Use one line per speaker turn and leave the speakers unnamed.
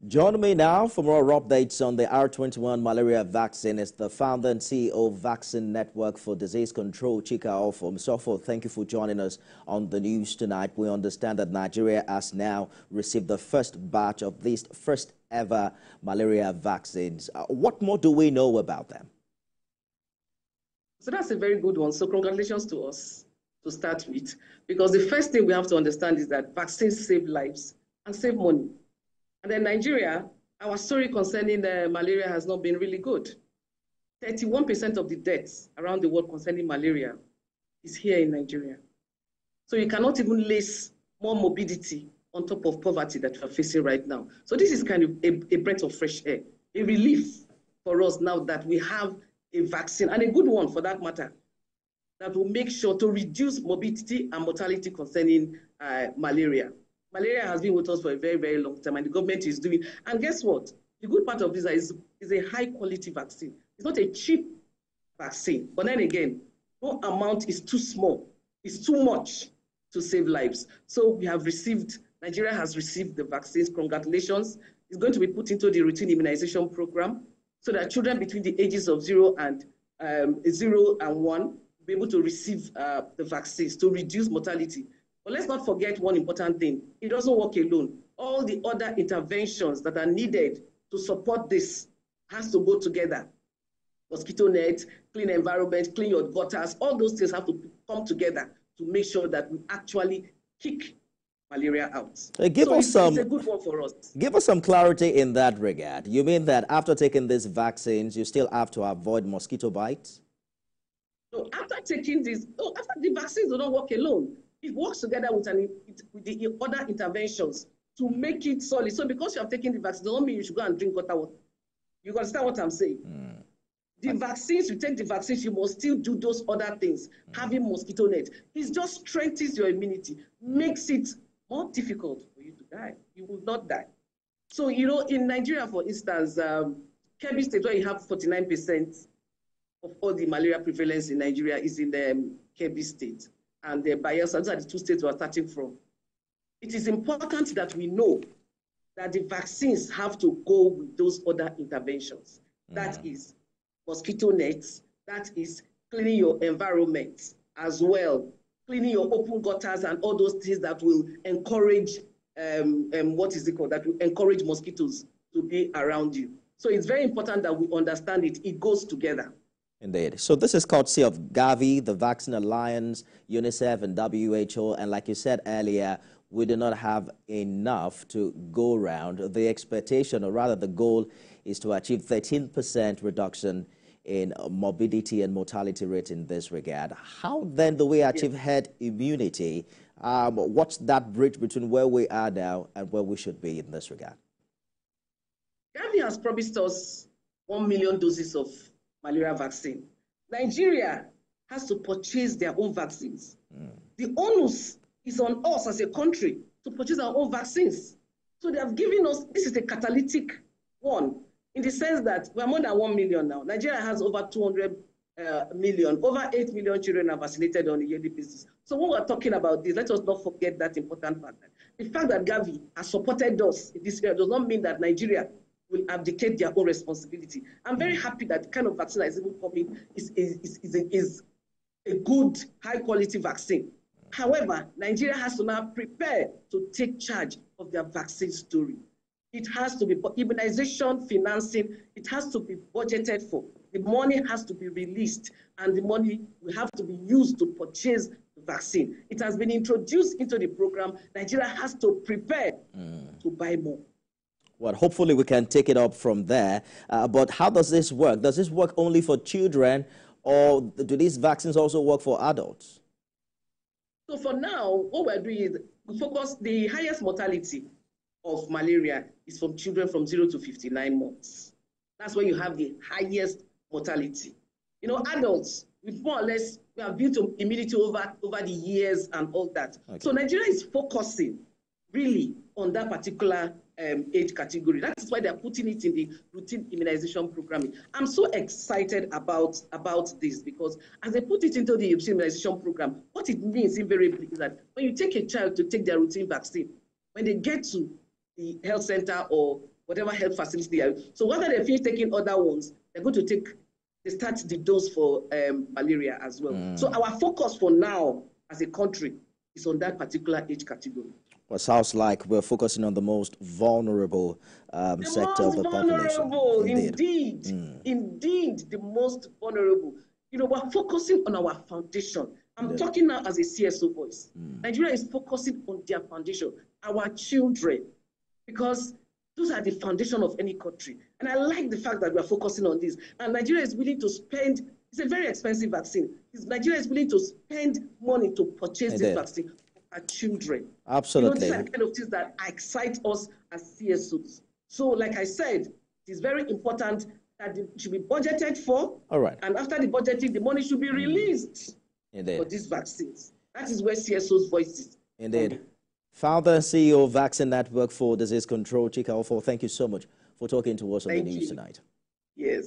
Join me now for more updates on the R21 malaria vaccine is the founder and CEO of Vaccine Network for Disease Control, Chika Ofo. Mr. Ofo, thank you for joining us on the news tonight. We understand that Nigeria has now received the first batch of these first ever malaria vaccines. What more do we know about them?
So that's a very good one. So congratulations to us to start with, because the first thing we have to understand is that vaccines save lives and save money. And then Nigeria, our story concerning malaria has not been really good. 31% of the deaths around the world concerning malaria is here in Nigeria. So you cannot even lace more morbidity on top of poverty that we're facing right now. So this is kind of a breath of fresh air, a relief for us now that we have a vaccine, and a good one for that matter, that will make sure to reduce morbidity and mortality concerning malaria. Malaria has been with us for a very, very long time, and the government is doing. And guess what? The good part of this is a high-quality vaccine. It's not a cheap vaccine, but then again, no amount is too small. It's too much to save lives. So we have received, Nigeria has received the vaccines. Congratulations. It's going to be put into the routine immunization program so that children between the ages of 0 and 1 will be able to receive the vaccines to reduce mortality. But let's not forget one important thing. It doesn't work alone. All the other interventions that are needed to support this has to go together. Mosquito net, clean environment, clean your gutters, all those things have to come together to make sure that we actually kick malaria out. It's a good one for us.
Give us some clarity in that regard. You mean that after taking these vaccines, you still have to avoid mosquito bites?
No, after taking these, after the vaccines do not work alone. It works together with the other interventions to make it solid. So because you have taken the vaccine, doesn't mean you should go and drink water. You understand what I'm saying? The vaccines, you take the vaccines, you must still do those other things. Having mosquito net, it just strengthens your immunity, makes it more difficult for you to die. You will not die. So, in Nigeria, for instance, Kebbi State, where you have 49% of all the malaria prevalence in Nigeria is in the Kebbi State. And the Bayelsa, those are the two states we are starting from. It is important that we know that the vaccines have to go with those other interventions. That is mosquito nets, that is cleaning your environment as well, cleaning your open gutters and all those things that will encourage, that will encourage mosquitoes to be around you. So it's very important that we understand it. It goes together.
Indeed. So this is courtesy of Gavi, the Vaccine Alliance, UNICEF, and WHO. And like you said earlier, we do not have enough to go around. The expectation, or rather the goal, is to achieve 13% reduction in morbidity and mortality rate in this regard. How then do we achieve herd immunity? What's that bridge between where we are now and where we should be in this regard?
Gavi has promised us 1 million doses of malaria vaccine. Nigeria has to purchase their own vaccines. The onus is on us as a country to purchase our own vaccines. So they have given us, this is a catalytic one, in the sense that we are more than 1 million now. Nigeria has over 200 million, over 8 million children are vaccinated on a yearly basis. So when we're talking about this, let us not forget that important fact. The fact that Gavi has supported us in this area does not mean that Nigeria will abdicate their own responsibility. I'm very happy that the kind of vaccine that is even coming is a good, high-quality vaccine. However, Nigeria has to now prepare to take charge of their vaccine story. It has to be immunization, financing, it has to be budgeted for. The money has to be released, and the money will have to be used to purchase the vaccine. It has been introduced into the program. Nigeria has to prepare to buy more.
Well, hopefully we can take it up from there. But how does this work? Does this work only for children, or do these vaccines also work for adults?
So for now, what we're doing is we focus, the highest mortality of malaria is from children from 0 to 59 months. That's where you have the highest mortality. Adults, with more or less, we have built immunity over the years and all that. Okay. So Nigeria is focusing really on that particular age category. That's why they're putting it in the routine immunization program. I'm so excited about this, because as they put it into the routine immunization program, what it means invariably is that when you take a child to take their routine vaccine, when they get to the health center or whatever health facility they are. So whether they finish taking other ones, they're going to start the dose for malaria as well. So our focus for now as a country is on that particular age category.
Well, sounds like we're focusing on the most vulnerable sector of the population.
Indeed, the most vulnerable. You know, we're focusing on our foundation. I'm talking now as a CSO voice. Nigeria is focusing on their foundation, our children, because those are the foundation of any country. And I like the fact that we're focusing on this. And Nigeria is willing to spend, it's a very expensive vaccine. Nigeria is willing to spend money to purchase this vaccine for our children.
Absolutely.
You know, these are the kind of things that excite us as CSOs. So, like I said, it is very important that it should be budgeted for.
All right.
And after the budgeting, the money should be released for these vaccines. That is where CSO's voice is.
Indeed. Founder and CEO of Vaccine Network for Disease Control, Chika Ofor, thank you so much for talking to us on the news tonight.
Yes.